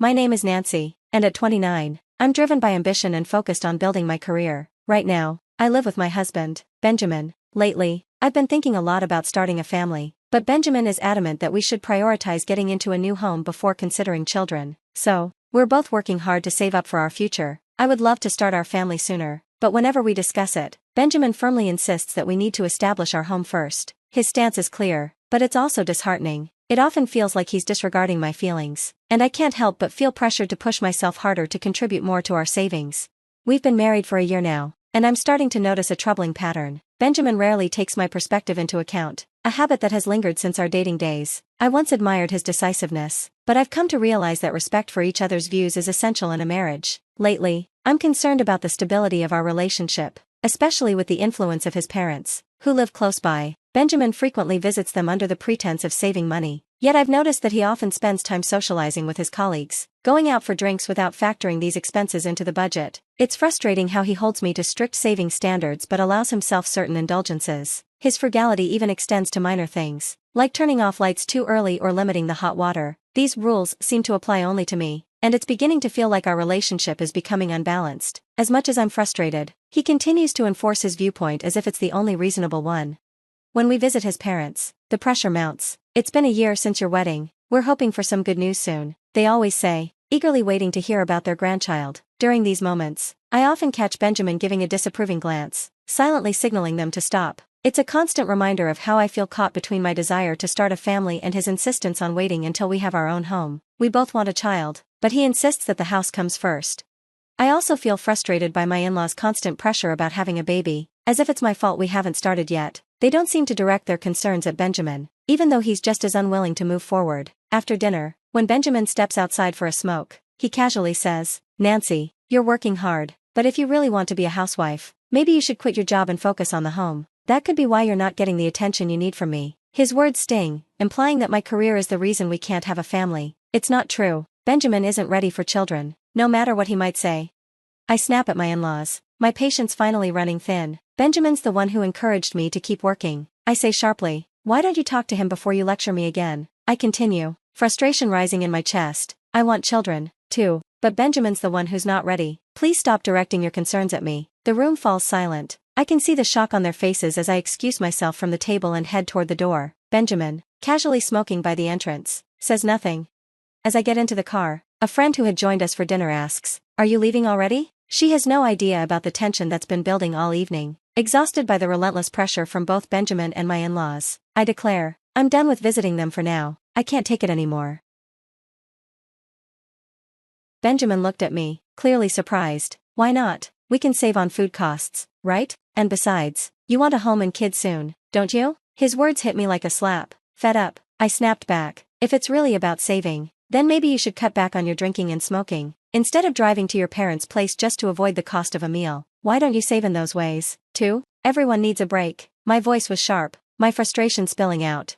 My name is Nancy, and at 29, I'm driven by ambition and focused on building my career. Right now, I live with my husband, Benjamin. Lately, I've been thinking a lot about starting a family, but Benjamin is adamant that we should prioritize getting into a new home before considering children. So, we're both working hard to save up for our future. I would love to start our family sooner, but whenever we discuss it, Benjamin firmly insists that we need to establish our home first. His stance is clear, but it's also disheartening. It often feels like he's disregarding my feelings, and I can't help but feel pressured to push myself harder to contribute more to our savings. We've been married for a year now, and I'm starting to notice a troubling pattern. Benjamin rarely takes my perspective into account, a habit that has lingered since our dating days. I once admired his decisiveness, but I've come to realize that respect for each other's views is essential in a marriage. Lately, I'm concerned about the stability of our relationship, especially with the influence of his parents, who live close by. Benjamin frequently visits them under the pretense of saving money, yet I've noticed that he often spends time socializing with his colleagues, going out for drinks without factoring these expenses into the budget. It's frustrating how he holds me to strict saving standards but allows himself certain indulgences. His frugality even extends to minor things, like turning off lights too early or limiting the hot water. These rules seem to apply only to me, and it's beginning to feel like our relationship is becoming unbalanced. As much as I'm frustrated, he continues to enforce his viewpoint as if it's the only reasonable one. When we visit his parents, the pressure mounts. It's been a year since your wedding, we're hoping for some good news soon, they always say, eagerly waiting to hear about their grandchild. During these moments, I often catch Benjamin giving a disapproving glance, silently signaling them to stop. It's a constant reminder of how I feel caught between my desire to start a family and his insistence on waiting until we have our own home. We both want a child, but he insists that the house comes first. I also feel frustrated by my in-laws' constant pressure about having a baby, as if it's my fault we haven't started yet. They don't seem to direct their concerns at Benjamin, even though he's just as unwilling to move forward. After dinner, when Benjamin steps outside for a smoke, he casually says, "Nancy, you're working hard, but if you really want to be a housewife, maybe you should quit your job and focus on the home. That could be why you're not getting the attention you need from me." His words sting, implying that my career is the reason we can't have a family. It's not true. Benjamin isn't ready for children, no matter what he might say. I snap at my in-laws, my patience finally running thin. Benjamin's the one who encouraged me to keep working. I say sharply, "Why don't you talk to him before you lecture me again?" I continue, frustration rising in my chest. I want children, too, but Benjamin's the one who's not ready. Please stop directing your concerns at me. The room falls silent. I can see the shock on their faces as I excuse myself from the table and head toward the door. Benjamin, casually smoking by the entrance, says nothing. As I get into the car, a friend who had joined us for dinner asks, "Are you leaving already?" She has no idea about the tension that's been building all evening. Exhausted by the relentless pressure from both Benjamin and my in-laws, I declare, I'm done with visiting them for now. I can't take it anymore. Benjamin looked at me, clearly surprised. Why not? We can save on food costs, right? And besides, you want a home and kids soon, don't you? His words hit me like a slap. Fed up, I snapped back. If it's really about saving, then maybe you should cut back on your drinking and smoking. Instead of driving to your parents' place just to avoid the cost of a meal, why don't you save in those ways, too? Everyone needs a break. My voice was sharp, my frustration spilling out.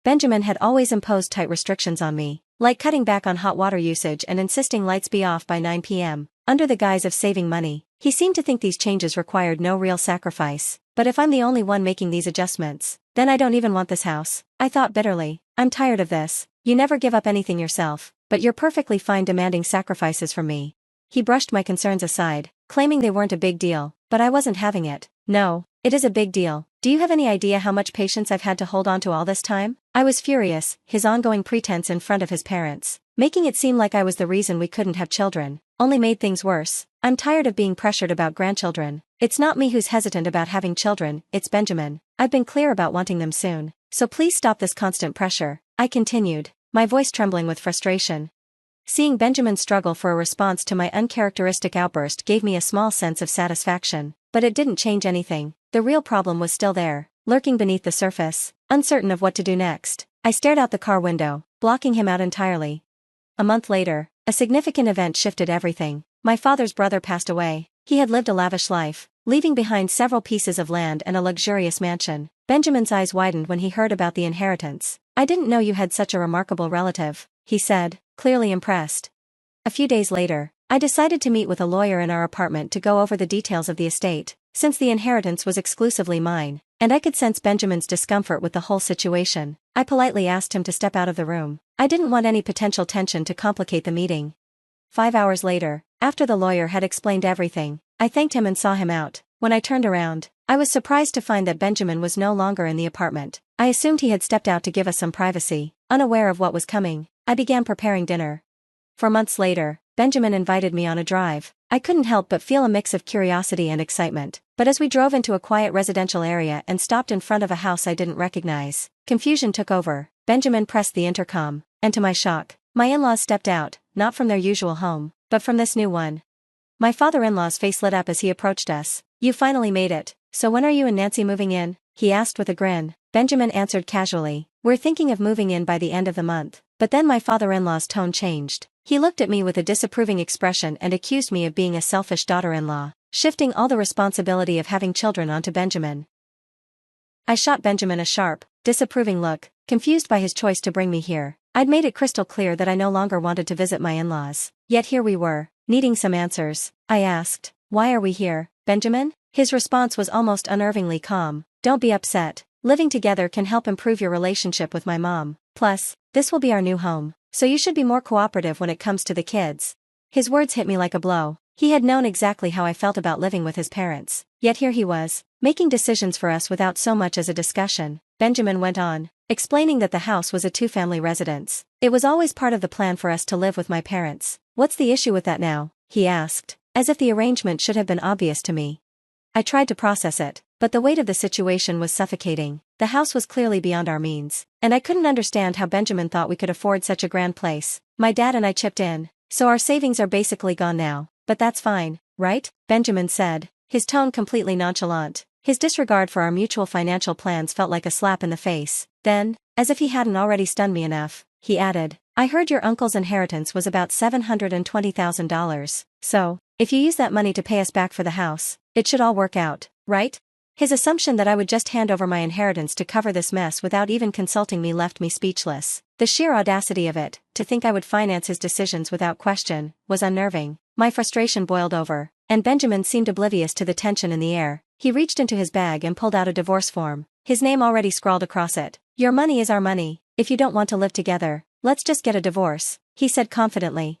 Benjamin had always imposed tight restrictions on me, like cutting back on hot water usage and insisting lights be off by 9 p.m., under the guise of saving money. He seemed to think these changes required no real sacrifice. But if I'm the only one making these adjustments, then I don't even want this house. I thought bitterly, I'm tired of this. You never give up anything yourself, but you're perfectly fine demanding sacrifices from me. He brushed my concerns aside, claiming they weren't a big deal, but I wasn't having it. No, it is a big deal. Do you have any idea how much patience I've had to hold on to all this time? I was furious, his ongoing pretense in front of his parents, making it seem like I was the reason we couldn't have children, only made things worse. I'm tired of being pressured about grandchildren. It's not me who's hesitant about having children, it's Benjamin. I've been clear about wanting them soon, so please stop this constant pressure, I continued, my voice trembling with frustration. Seeing Benjamin struggle for a response to my uncharacteristic outburst gave me a small sense of satisfaction, but it didn't change anything. The real problem was still there, lurking beneath the surface. Uncertain of what to do next, I stared out the car window, blocking him out entirely. A month later, a significant event shifted everything. My father's brother passed away. He had lived a lavish life, leaving behind several pieces of land and a luxurious mansion. Benjamin's eyes widened when he heard about the inheritance. "I didn't know you had such a remarkable relative," he said, clearly impressed. A few days later, I decided to meet with a lawyer in our apartment to go over the details of the estate, since the inheritance was exclusively mine, and I could sense Benjamin's discomfort with the whole situation. I politely asked him to step out of the room. I didn't want any potential tension to complicate the meeting. 5 hours later, after the lawyer had explained everything, I thanked him and saw him out. When I turned around, I was surprised to find that Benjamin was no longer in the apartment. I assumed he had stepped out to give us some privacy. Unaware of what was coming, I began preparing dinner. 4 months later, Benjamin invited me on a drive. I couldn't help but feel a mix of curiosity and excitement, but as we drove into a quiet residential area and stopped in front of a house I didn't recognize, confusion took over. Benjamin pressed the intercom, and to my shock, my in-laws stepped out, not from their usual home, but from this new one. My father-in-law's face lit up as he approached us. "You finally made it, so when are you and Nancy moving in?" he asked with a grin. Benjamin answered casually, "We're thinking of moving in by the end of the month." But then my father-in-law's tone changed. He looked at me with a disapproving expression and accused me of being a selfish daughter-in-law, shifting all the responsibility of having children onto Benjamin. I shot Benjamin a sharp, disapproving look, confused by his choice to bring me here. I'd made it crystal clear that I no longer wanted to visit my in-laws. Yet here we were, needing some answers. I asked, "Why are we here, Benjamin?" His response was almost unnervingly calm. "Don't be upset. Living together can help improve your relationship with my mom. Plus, this will be our new home, so you should be more cooperative when it comes to the kids." His words hit me like a blow. He had known exactly how I felt about living with his parents. Yet here he was, making decisions for us without so much as a discussion. Benjamin went on, explaining that the house was a two-family residence. "It was always part of the plan for us to live with my parents." "What's the issue with that now?" he asked, as if the arrangement should have been obvious to me. I tried to process it, but the weight of the situation was suffocating. The house was clearly beyond our means, and I couldn't understand how Benjamin thought we could afford such a grand place. My dad and I chipped in, so our savings are basically gone now. "But that's fine, right?" Benjamin said, his tone completely nonchalant. His disregard for our mutual financial plans felt like a slap in the face. Then, as if he hadn't already stunned me enough, he added, "I heard your uncle's inheritance was about $720,000, so, if you use that money to pay us back for the house, it should all work out, right?" His assumption that I would just hand over my inheritance to cover this mess without even consulting me left me speechless. The sheer audacity of it, to think I would finance his decisions without question, was unnerving. My frustration boiled over, and Benjamin seemed oblivious to the tension in the air. He reached into his bag and pulled out a divorce form, his name already scrawled across it. "Your money is our money. If you don't want to live together, let's just get a divorce," he said confidently.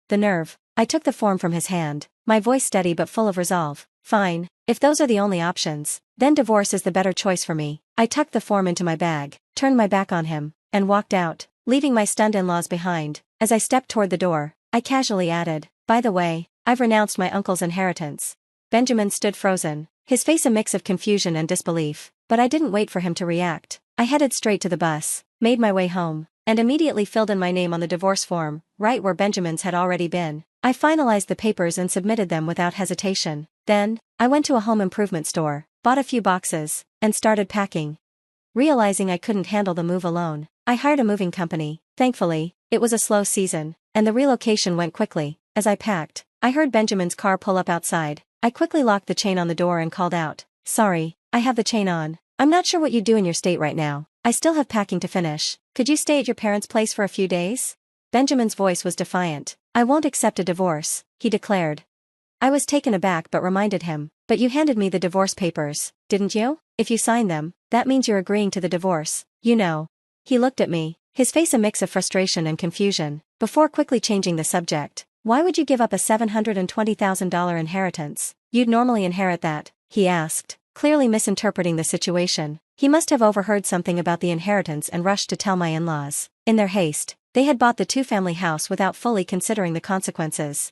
The nerve. I took the form from his hand, my voice steady but full of resolve. "Fine, if those are the only options, then divorce is the better choice for me." I tucked the form into my bag, turned my back on him, and walked out, leaving my stunned in-laws behind. As I stepped toward the door, I casually added, "By the way, I've renounced my uncle's inheritance." Benjamin stood frozen, his face a mix of confusion and disbelief, but I didn't wait for him to react. I headed straight to the bus, made my way home, and immediately filled in my name on the divorce form, right where Benjamin's had already been. I finalized the papers and submitted them without hesitation. Then, I went to a home improvement store, bought a few boxes, and started packing. Realizing I couldn't handle the move alone, I hired a moving company. Thankfully, it was a slow season, and the relocation went quickly. As I packed, I heard Benjamin's car pull up outside. I quickly locked the chain on the door and called out, "Sorry, I have the chain on. I'm not sure what you do in your state right now. I still have packing to finish. Could you stay at your parents' place for a few days?" Benjamin's voice was defiant. "I won't accept a divorce," he declared. I was taken aback but reminded him, "But you handed me the divorce papers, didn't you? If you sign them, that means you're agreeing to the divorce, you know." He looked at me, his face a mix of frustration and confusion, before quickly changing the subject. "Why would you give up a $720,000 inheritance? You'd normally inherit that," he asked, clearly misinterpreting the situation. He must have overheard something about the inheritance and rushed to tell my in-laws. In their haste, they had bought the two-family house without fully considering the consequences.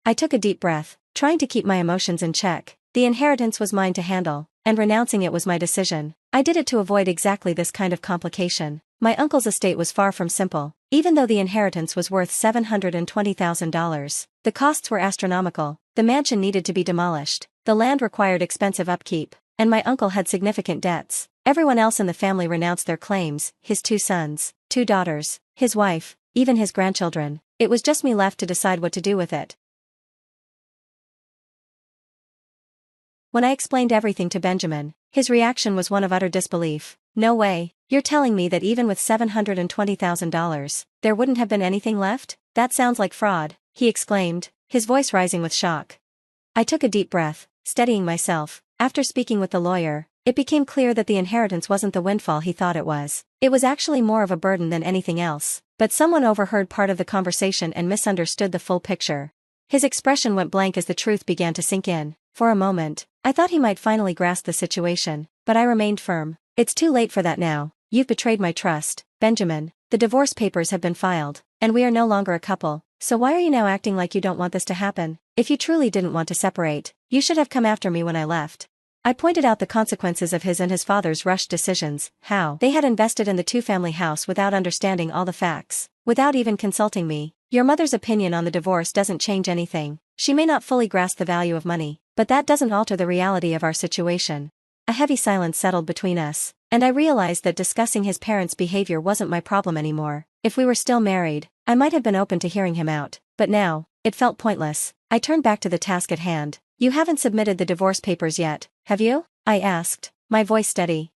I took a deep breath, trying to keep my emotions in check. The inheritance was mine to handle, and renouncing it was my decision. I did it to avoid exactly this kind of complication. My uncle's estate was far from simple. Even though the inheritance was worth $720,000, the costs were astronomical. The mansion needed to be demolished, the land required expensive upkeep, and my uncle had significant debts. Everyone else in the family renounced their claims, his 2 sons, 2 daughters, his wife, even his grandchildren. It was just me left to decide what to do with it. When I explained everything to Benjamin, his reaction was one of utter disbelief. "No way, you're telling me that even with $720,000, there wouldn't have been anything left? That sounds like fraud," he exclaimed, his voice rising with shock. I took a deep breath, steadying myself. After speaking with the lawyer, it became clear that the inheritance wasn't the windfall he thought it was. It was actually more of a burden than anything else. But someone overheard part of the conversation and misunderstood the full picture. His expression went blank as the truth began to sink in. For a moment, I thought he might finally grasp the situation, but I remained firm. It's too late for that now. You've betrayed my trust, Benjamin. The divorce papers have been filed, and we are no longer a couple, so why are you now acting like you don't want this to happen? If you truly didn't want to separate, you should have come after me when I left. I pointed out the consequences of his and his father's rushed decisions, how they had invested in the two-family house without understanding all the facts, without even consulting me. Your mother's opinion on the divorce doesn't change anything. She may not fully grasp the value of money, but that doesn't alter the reality of our situation. A heavy silence settled between us, and I realized that discussing his parents' behavior wasn't my problem anymore. If we were still married, I might have been open to hearing him out, but now, it felt pointless. I turned back to the task at hand. You haven't submitted the divorce papers yet, have you? I asked, my voice steady.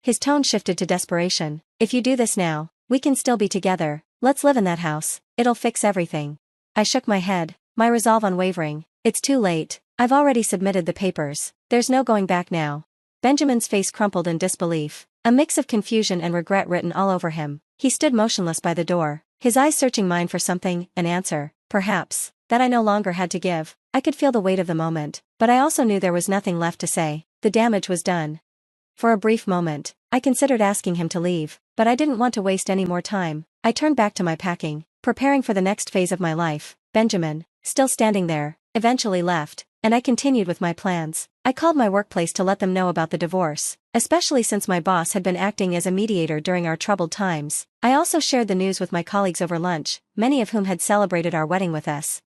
His tone shifted to desperation. If you do this now, we can still be together. Let's live in that house. It'll fix everything. I shook my head, my resolve unwavering. It's too late. I've already submitted the papers. There's no going back now. Benjamin's face crumpled in disbelief, a mix of confusion and regret written all over him. He stood motionless by the door, his eyes searching mine for something, an answer, perhaps, that I no longer had to give. I could feel the weight of the moment, but I also knew there was nothing left to say. The damage was done. For a brief moment, I considered asking him to leave, but I didn't want to waste any more time. I turned back to my packing, preparing for the next phase of my life. Benjamin, still standing there, eventually left, and I continued with my plans. I called my workplace to let them know about the divorce, especially since my boss had been acting as a mediator during our troubled times. I also shared the news with my colleagues over lunch, many of whom had celebrated our wedding with us.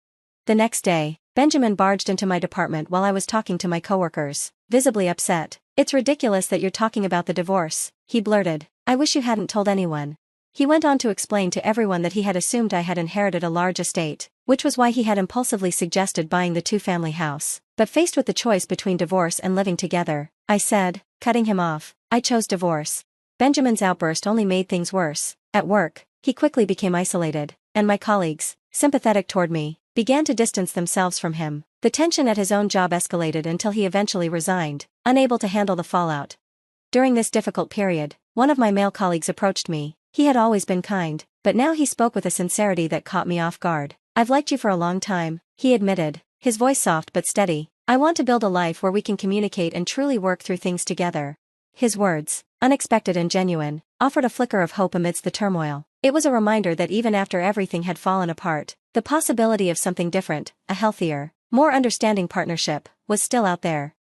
The next day, Benjamin barged into my department while I was talking to my coworkers, visibly upset. It's ridiculous that you're talking about the divorce, he blurted. I wish you hadn't told anyone. He went on to explain to everyone that he had assumed I had inherited a large estate, which was why he had impulsively suggested buying the two-family house. But faced with the choice between divorce and living together, I said, cutting him off, I chose divorce. Benjamin's outburst only made things worse. At work, he quickly became isolated, and my colleagues, sympathetic toward me, began to distance themselves from him. The tension at his own job escalated until he eventually resigned, unable to handle the fallout. During this difficult period, one of my male colleagues approached me. He had always been kind, but now he spoke with a sincerity that caught me off guard. I've liked you for a long time, he admitted, his voice soft but steady. I want to build a life where we can communicate and truly work through things together. His words, unexpected and genuine, offered a flicker of hope amidst the turmoil. It was a reminder that even after everything had fallen apart, the possibility of something different, a healthier, more understanding partnership, was still out there.